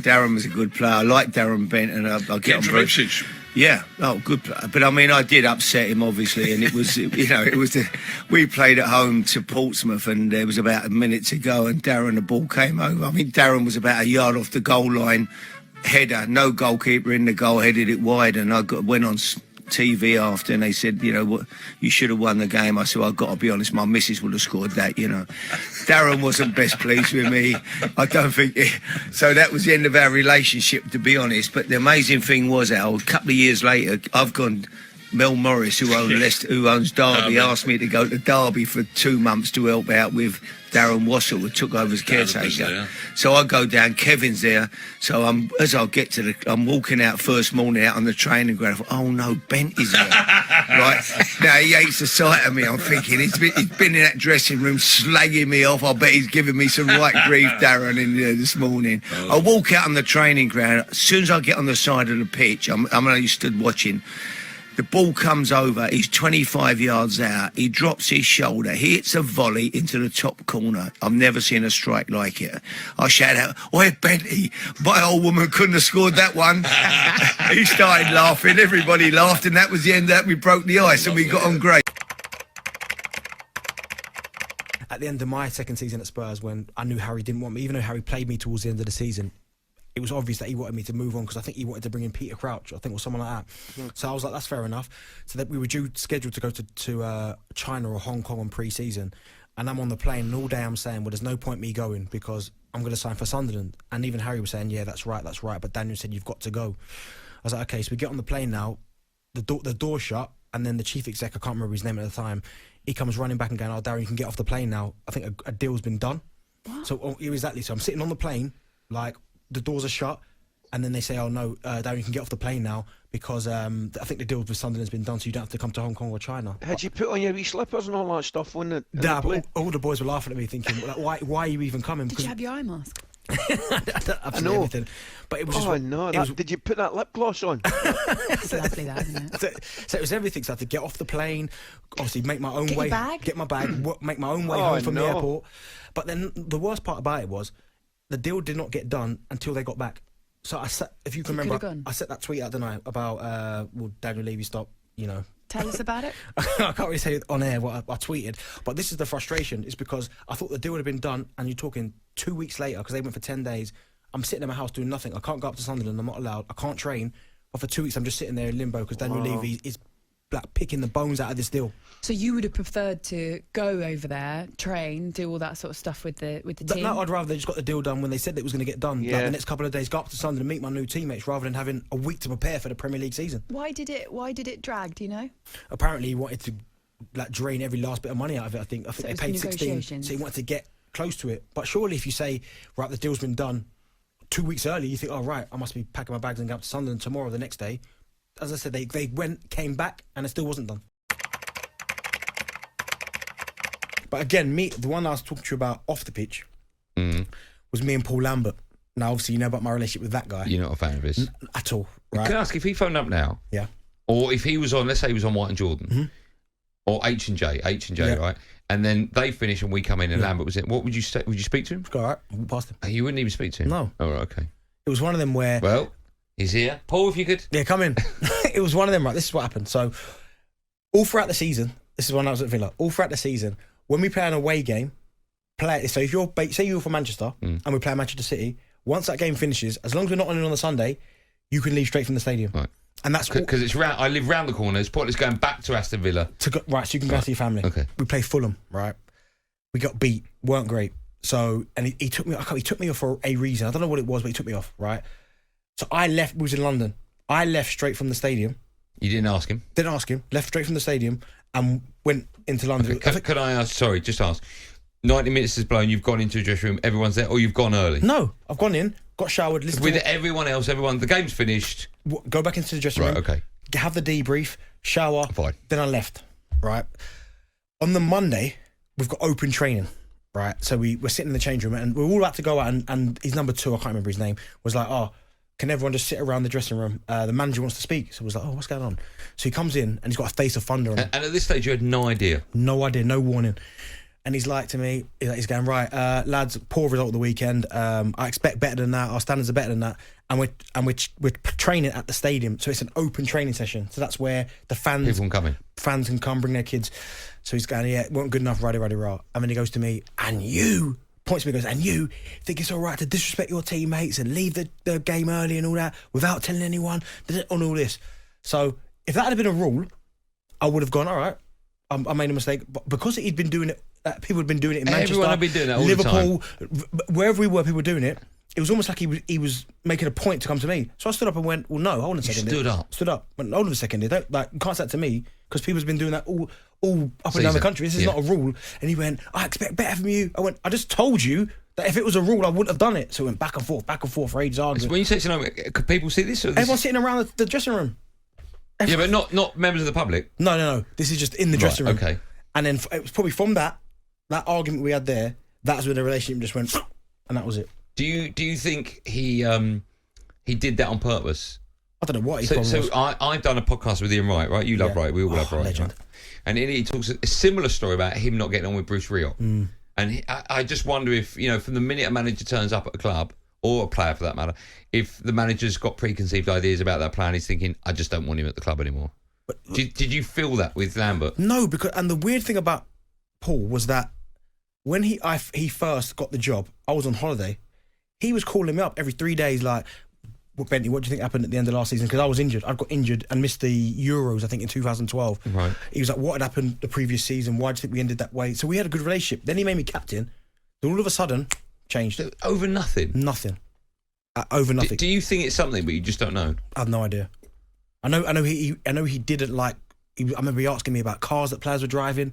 Darren was a good player. I like Darren Bent, and I get on from Ipswich. Yeah, good player. But I mean, I did upset him, obviously, and it was, we played at home to Portsmouth, and there was about a minute to go, and the ball came over. I think Darren was about a yard off the goal line, header, no goalkeeper in the goal, headed it wide, and went on TV after, and they said, what, you should have won the game. I said, well, I've got to be honest, my missus would have scored that. Darren wasn't best pleased with me. I don't think so. That was the end of our relationship, to be honest. But the amazing thing was, Al, a couple of years later, I've gone. Mel Morris, who owns Derby, asked me to go to Derby for 2 months to help out with Darren Wassell, who took over as caretaker. So I go down, Kevin's there. So I'm walking out first morning out on the training ground. I thought, oh no, Bent is there. Right now he hates the sight of me. I'm thinking he's been in that dressing room slagging me off. I bet he's giving me some right grief, Darren, in there this morning. I walk out on the training ground. As soon as I get on the side of the pitch, I'm only stood watching. The ball comes over, he's 25 yards out, he drops his shoulder, he hits a volley into the top corner. I've never seen a strike like it. I shout out, oi, Benty, my old woman couldn't have scored that one. He started laughing, everybody laughed, and that was the end of that. We broke the ice and we got on great. At the end of my second season at Spurs, when I knew Harry didn't want me, even though Harry played me towards the end of the season, it was obvious that he wanted me to move on because I think he wanted to bring in Peter Crouch, I think, or someone like that. So I was like, that's fair enough. So that we were scheduled to go to China or Hong Kong on pre-season, and I'm on the plane, and all day I'm saying, well, there's no point me going because I'm going to sign for Sunderland. And even Harry was saying, yeah, that's right. But Daniel said, you've got to go. I was like, okay, so we get on the plane now, the door shut, and then the chief exec, I can't remember his name at the time, he comes running back and going, oh, Darren, you can get off the plane now. I think a deal's been done. What? So exactly. So I'm sitting on the plane, like, the doors are shut, and then they say, oh no, Darren, you can get off the plane now because I think the deal with Sunderland's been done, so you don't have to come to Hong Kong or China. Had you put on your wee slippers and all that stuff on the but all the boys were laughing at me thinking, like, why are you even coming? Did you have your eye mask? I know everything, but it was just, did you put that lip gloss on? It's lovely, that, isn't it? So it was everything. So I had to get off the plane, obviously make my own way, get my bag, make my own way home from the airport. But then the worst part about it was the deal did not get done until they got back. So I set, if you can remember, I set that tweet out, didn't I, about will Daniel Levy stop, Tell us about it. I can't really say it on air what I tweeted, but this is the frustration. It's because I thought the deal would have been done, and you're talking 2 weeks later, because they went for 10 days. I'm sitting in my house doing nothing. I can't go up to Sunderland. I'm not allowed. I can't train. But for 2 weeks, I'm just sitting there in limbo because Daniel Levy is like picking the bones out of this deal. So you would have preferred to go over there, train, do all that sort of stuff with the team? No, I'd rather they just got the deal done when they said that it was going to get done. Yeah. Like the next couple of days, go up to Sunderland and meet my new teammates rather than having a week to prepare for the Premier League season. Why did it drag, do you know? Apparently he wanted to drain every last bit of money out of it. I think they paid 16, so he wanted to get close to it. But surely if you say, right, the deal's been done 2 weeks early, you think, oh right, I must be packing my bags and go up to Sunderland tomorrow or the next day. As I said, they came back and it still wasn't done. But again, the one I was talking to you about off the pitch was me and Paul Lambert. Now, obviously, you know about my relationship with that guy. You're not a fan of his? At all, right? Can I ask, if he phoned up now, yeah, or if he was on, let's say he was on White and Jordan, or H&J, yeah, right? And then they finish and we come in and Lambert was in, what would you say? Would you speak to him? All right, we'll pass him. You wouldn't even speak to him? No. Oh, right, okay. It was one of them where... Well, he's here. Paul, if you could... Yeah, come in. It was one of them, right? This is what happened. So, all throughout the season, this is when I was at Villa, all throughout the season, when we play an away game, so if you're, say you're from Manchester and we play Manchester City, once that game finishes, as long as we're not on it on the Sunday, you can leave straight from the stadium. Right. And that's because it's round. I live round the corner. It's pointless going back to Aston Villa. Right, so you can go to your family. Okay. We play Fulham, right? We got beat, weren't great. So, and he took me off for a reason. I don't know what it was, but he took me off, right? So I left, we was in London. I left straight from the stadium. You didn't ask him? Didn't ask him. Left straight from the stadium and went into London. Okay. Can I ask, sorry, just ask. 90 minutes is blown, you've gone into a dressing room, everyone's there, or you've gone early? No, I've gone in, got showered, listened with everyone else, the game's finished. Go back into the dressing room. Right, okay. Have the debrief, shower. Fine. Then I left, right? On the Monday, we've got open training, right? So we're sitting in the change room and we're all about to go out and his number 2, I can't remember his name, was like, oh, can everyone just sit around the dressing room? The manager wants to speak. So I was like, oh, what's going on? So he comes in and he's got a face of thunder on him. And at this stage, you had no idea? No idea, no warning. And he's like to me, he's going, right, lads, poor result of the weekend. I expect better than that. Our standards are better than that. And we're training at the stadium, so it's an open training session. So that's where the fans can come, bring their kids. So he's going, yeah, it wasn't good enough, rah. And then he goes to me, and you, points to me, goes, and you think it's all right to disrespect your teammates and leave the game early and all that without telling anyone on all this. So if that had been a rule, I would have gone, all right, I made a mistake. But because he'd been doing it, people had been doing it in Manchester, everyone had been doing it all Liverpool, the time. Wherever we were, people were doing it. It was almost like he was making a point to come to me. So I stood up and went, well, no, hold on a second. Stood up. Went, hold on a second. You can't say that to me, because people's been doing that all up and down the country. This is not a rule. And he went, I expect better from you. I went, I just told you that if it was a rule, I wouldn't have done it. So it went back and forth for ages arguing. When you say, could people see this? Everyone's sitting around the dressing room. Yeah, but not members of the public. No. This is just in the dressing room. Okay. And then it was probably from that argument we had there, that's when the relationship just went, and that was it. Do you think he did that on purpose? I don't know what his problem was. I've done a podcast with Ian Wright. You love Wright. We all love Wright. Legend. Right? And he talks a similar story about him not getting on with Bruce Rioch. And I just wonder if, from the minute a manager turns up at a club, or a player for that matter, if the manager's got preconceived ideas about that player and he's thinking, I just don't want him at the club anymore. But did you feel that with Lambert? No, and the weird thing about Paul was that when he first got the job, I was on holiday. He was calling me up every 3 days, like, well, Bentley, what do you think happened at the end of last season? Because I was injured. I got injured and missed the Euros, I think, in 2012. Right. He was like, what had happened the previous season? Why do you think we ended that way? So we had a good relationship. Then he made me captain. Then all of a sudden, changed. Over nothing? Nothing. Over nothing. Do you think it's something, but you just don't know? I have no idea. I know he didn't like... I remember he asking me about cars that players were driving.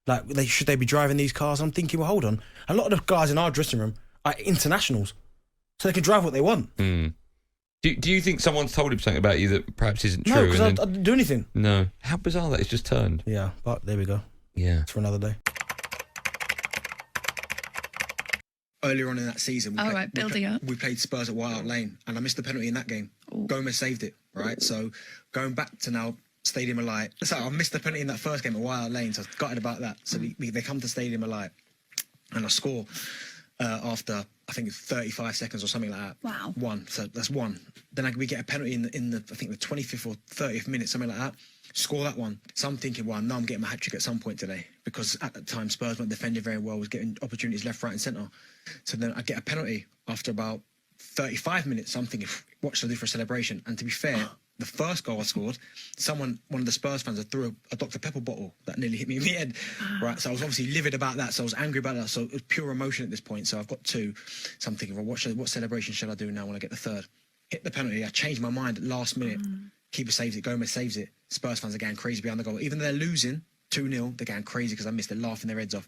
Like, should they be driving these cars? I'm thinking, well, hold on. A lot of the guys in our dressing room are internationals, so they can drive what they want. Do you think someone's told him something about you that perhaps isn't true? No, because I didn't do anything. No. How bizarre that it's just turned. Yeah, but there we go. Yeah. It's for another day. Earlier on in that season, we played Spurs at White Hart Lane, and I missed the penalty in that game. Ooh. Gomez saved it, right? So going back to now Stadium of Light. So I missed the penalty in that first game at White Hart Lane, so I was gutted about that. So they come to Stadium of Light, and I score after, I think it's 35 seconds or something like that. Wow. One. So that's one. Then we get a penalty in the I think the 25th or 30th minute, something like that. Score that one. So I'm thinking, well, I know I'm getting my hat-trick at some point today, because at that time Spurs weren't defending very well, was getting opportunities left, right and centre. So then I get a penalty after about 35 minutes. So I'm thinking, what should I do for a celebration? And to be fair, the first goal I scored, one of the Spurs fans threw a Dr. Pepper bottle that nearly hit me in the head. Right, so I was obviously livid about that. So I was angry about that. So it was pure emotion at this point. So I've got two. So I'm thinking, well, what celebration should I do now when I get the third? Hit the penalty. I changed my mind at last minute. Keeper saves it. Gomez saves it. Spurs fans are going crazy behind the goal. Even though they're losing 2-0, they're going crazy because I missed it, laughing their heads off.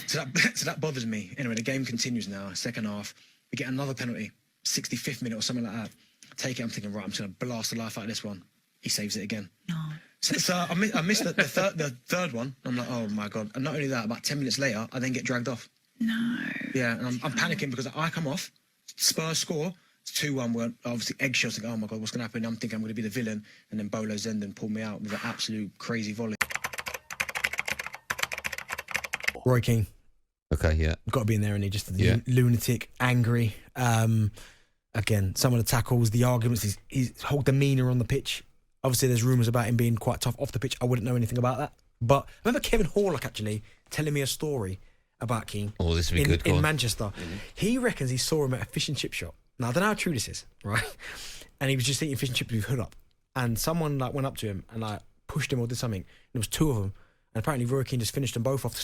So that bothers me. Anyway, the game continues now. Second half, we get another penalty, 65th minute or something like that. Take it. I'm thinking, right, I'm just going to blast the life out of this one. He saves it again. No. So I missed the third one. I'm like, oh my God. And not only that, about 10 minutes later, I then get dragged off. No. Yeah, and I'm panicking because I come off, Spurs score, it's 2-1, we're obviously eggshells, thinking, oh my God, what's going to happen? I'm thinking I'm going to be the villain. And then Bolo Zenden pulled me out with an absolute crazy volley. Roy Keane. Okay, yeah. Got to be in there, and he just lunatic, angry. Again, some of the tackles, the arguments, his whole demeanour on the pitch. Obviously, there's rumours about him being quite tough off the pitch. I wouldn't know anything about that. But I remember Kevin Horlock actually telling me a story about Keane. Oh, this would be good. In Manchester. He reckons he saw him at a fish and chip shop. Now, I don't know how true this is, right? And he was just eating fish and chips with his hood up. And someone went up to him and pushed him or did something. And there was two of them. And apparently Roy Keane just finished them both off,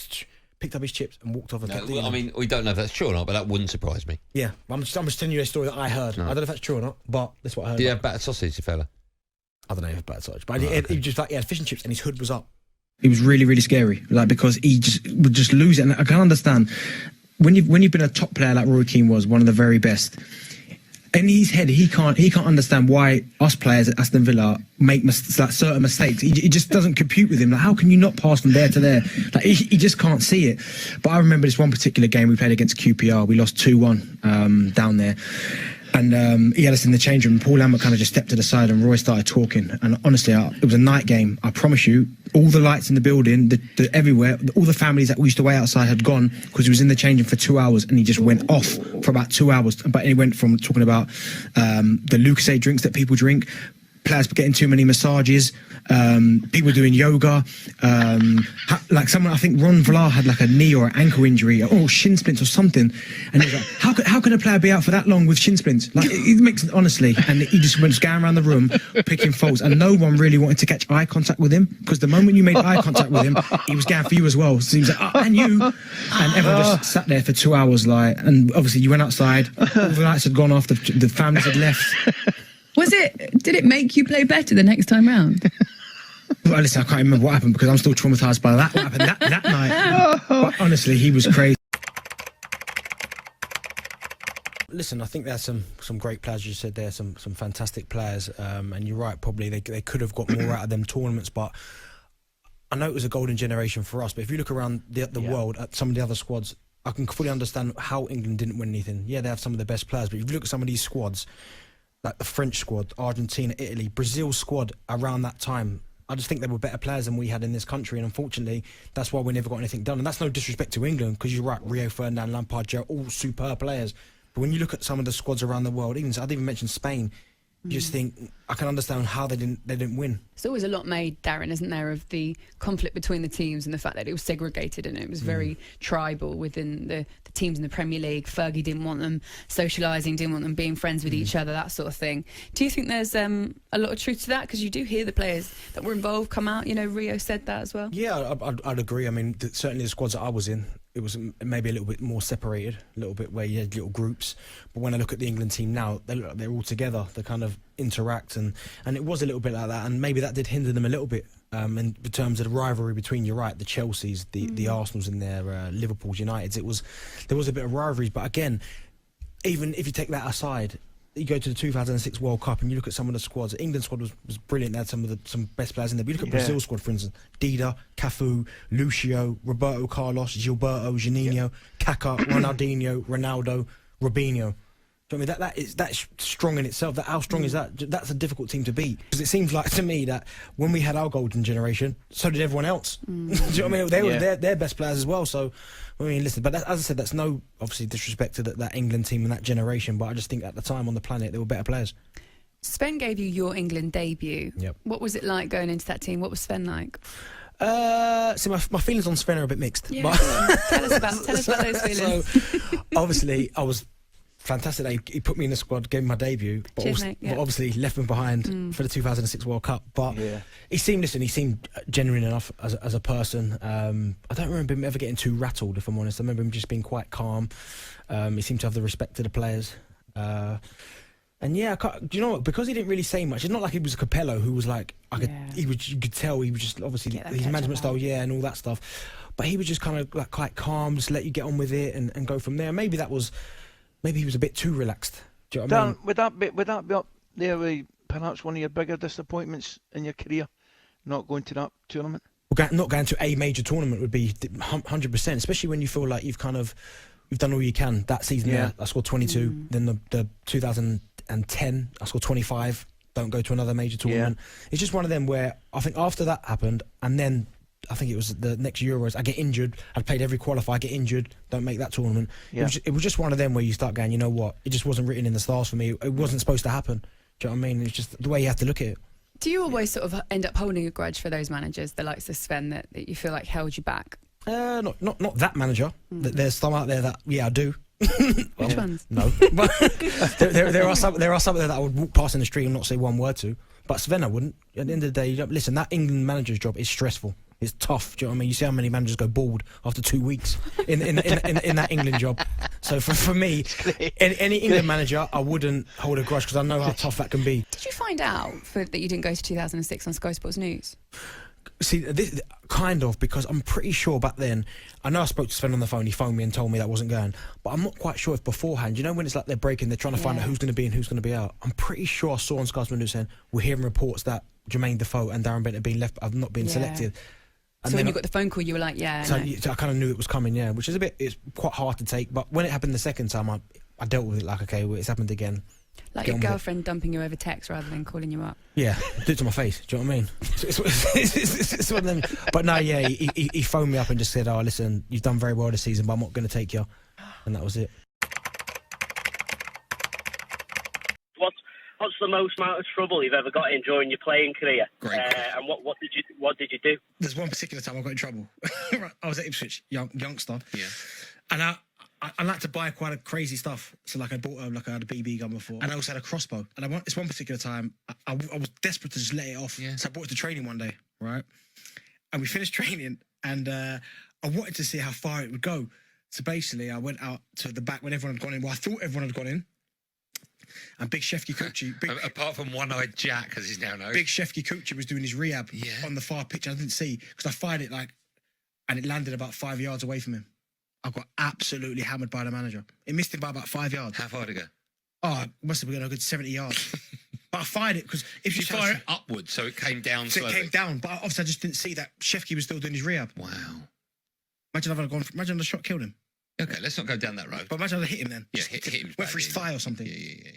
picked up his chips and walked off and kept eating. I mean, we don't know if that's true or not, but that wouldn't surprise me. Yeah, I'm just telling you a story that I heard. No. I don't know if that's true or not, but that's what I heard. Did he have battered sausage, the fella? I don't know if it's battered sausage, but he just he had fish and chips and his hood was up. It was really, really scary, because he would just lose it. And I can understand when you've been a top player like Roy Keane was, one of the very best. In his head, he can't understand why us players at Aston Villa make certain mistakes. He just doesn't compute with him. Like, how can you not pass from there to there? Like, he just can't see it. But I remember this one particular game we played against QPR. We lost 2-1 down there. And he had us in the change room. Paul Lambert kind of just stepped to the side and Roy started talking. And honestly, it was a night game. I promise you, all the lights in the building, everywhere, all the families that we used to wait outside had gone because he was in the change room for 2 hours and he just went off for about 2 hours. But he went from talking about the Lucozade drinks that people drink, players getting too many massages, people doing yoga, like someone, I think Ron Vlaar had like a knee or an ankle injury or shin splints or something, and he was like, how can a player be out for that long with shin splints? Like it makes, honestly, and he just went going around the room picking faults, and no one really wanted to catch eye contact with him because the moment you made eye contact with him, he was going for you as well. So he was like, oh, and you, and everyone just sat there for 2 hours, like, and obviously you went outside, all the lights had gone off, the families had left. Did it make you play better the next time round? Well, listen, I can't remember what happened because I'm still traumatised by what happened that night. But honestly, he was crazy. Listen, I think there's some great players. You said there some fantastic players, and you're right. Probably they could have got more out of them tournaments, but I know it was a golden generation for us. But if you look around the world at some of the other squads, I can fully understand how England didn't win anything. Yeah, they have some of the best players, but if you look at some of these squads, like the French squad, Argentina, Italy, Brazil squad around that time, I just think they were better players than we had in this country, and unfortunately that's why we never got anything done. And that's no disrespect to England, because you're right, Rio Ferdinand, Lampard, Gerrard, all superb players, but when you look at some of the squads around the world, even I didn't even mention Spain, you just think, I can understand how they didn't win. There's always a lot made, Darren, isn't there, of the conflict between the teams and the fact that it was segregated and it was very tribal within the teams in the Premier League. Fergie didn't want them socialising, didn't want them being friends with each other, that sort of thing. Do you think there's a lot of truth to that? Because you do hear the players that were involved come out. You know, Rio said that as well. Yeah, I'd agree. I mean, certainly the squads that I was in, it was maybe a little bit more separated, a little bit where you had little groups. But when I look at the England team now, they're all together. They kind of interact, and it was a little bit like that. And maybe that did hinder them a little bit in terms of the rivalry between, you're right, the Chelseas, the Arsenals and their Liverpool's, Uniteds. There was a bit of rivalries. But again, even if you take that aside, you go to the 2006 World Cup and you look at some of the squads. The England squad was brilliant. They had some best players in there. But you look at Brazil's squad, for instance: Dida, Cafu, Lucio, Roberto Carlos, Gilberto, Juninho, Kaká, Ronaldinho, Ronaldo, Robinho. Do you know what I mean? That's strong in itself. How strong is that? That's a difficult team to beat. Because it seems like to me that when we had our golden generation, so did everyone else. Do you know what I mean? They were their best players as well. So I mean, listen, but as I said, that's no obviously disrespect to that England team and that generation. But I just think at the time on the planet, they were better players. Sven gave you your England debut. Yep. What was it like going into that team? What was Sven like? So my feelings on Sven are a bit mixed. Yeah, but tell us about those feelings. So obviously I was fantastic. He put me in the squad, gave me my debut, but, Cheers, mate. but obviously left me behind for the 2006 World Cup. But he seemed genuine enough as a person. I don't remember him ever getting too rattled, if I'm honest. I remember him just being quite calm. He seemed to have the respect of the players. And yeah, do you know what? Because he didn't really say much. It's not like he was a Capello who was like, you could tell he was just obviously his management style, and all that stuff. But he was just kind of like quite calm, just let you get on with it and go from there. Maybe he was a bit too relaxed. Do you know what I mean? Would that be up there with perhaps one of your bigger disappointments in your career, not going to that tournament? Well, not going to a major tournament would be 100%, especially when you feel like you've done all you can. That season there, I scored 22. Then the 2010, I scored 25. Don't go to another major tournament. It's just one of them where I think after that happened, and then I think it was the next Euros, I get injured. I'd played every qualifier, I get injured, don't make that tournament. It was just one of them where you start going, you know what, it just wasn't written in the stars for me. It wasn't supposed to happen. Do you know what I mean? It's just the way you have to look at it. Do you always sort of end up holding a grudge for those managers, the likes of Sven, that you feel like held you back? Not that manager. There's some out there that, I do. Which ones? No. But there are some there that I would walk past in the street and not say one word to. But Sven, I wouldn't. At the end of the day, listen, that England manager's job is stressful. It's tough. Do you know what I mean? You see how many managers go bald after 2 weeks in that England job. So for me, any England manager, I wouldn't hold a grudge because I know how tough that can be. Did you find out that you didn't go to 2006 on Sky Sports News? See, this, kind of, because I'm pretty sure back then, I know I spoke to Sven on the phone, he phoned me and told me that wasn't going, but I'm not quite sure if beforehand, you know when it's like they're breaking, they're trying to find out who's going to be in, who's going to be out. I'm pretty sure I saw on Sky Sports News saying, we're hearing reports that Jermaine Defoe and Darren Bent have not been selected. And so when you got the phone call, you were like, So I kind of knew it was coming, which is it's quite hard to take, but when it happened the second time, I dealt with it like, okay, well, it's happened again. Like Get your on with it. girlfriend dumping you over text rather than calling you up. Yeah, do it to my face. Do you know what I mean? It's one of them. But no, yeah, he phoned me up and just said, "Oh, listen, you've done very well this season, but I'm not going to take you," and that was it. What's the most amount of trouble you've ever got in during your playing career? Great question. And what did you do? There's one particular time I got in trouble. I was at Ipswich, youngster. Yeah. And I like to buy quite a crazy stuff. So like I bought I had a BB gun before, and I also had a crossbow. And this one particular time, I was desperate to just let it off. Yeah. So I brought it to training one day, right? And we finished training, and I wanted to see how far it would go. So basically, I went out to the back when everyone had gone in. Well, I thought everyone had gone in. And Big Shefki Kuchi, apart from one-eyed Jack, as he's now known, Big Shefki Kuchi was doing his rehab on the far pitch. I didn't see because I fired it and it landed about 5 yards away from him. I got absolutely hammered by the manager. It missed him by about 5 yards. How far did it go? Oh, it must have been a good 70 yards. But I fired it because if you fire it upwards, so it came down slowly. It came down, but obviously I just didn't see that Shefki was still doing his rehab. Wow. Imagine the shot killed him. Okay, let's not go down that road. But imagine I hit him then. Yeah, hit him. Went for his thigh or something. Yeah.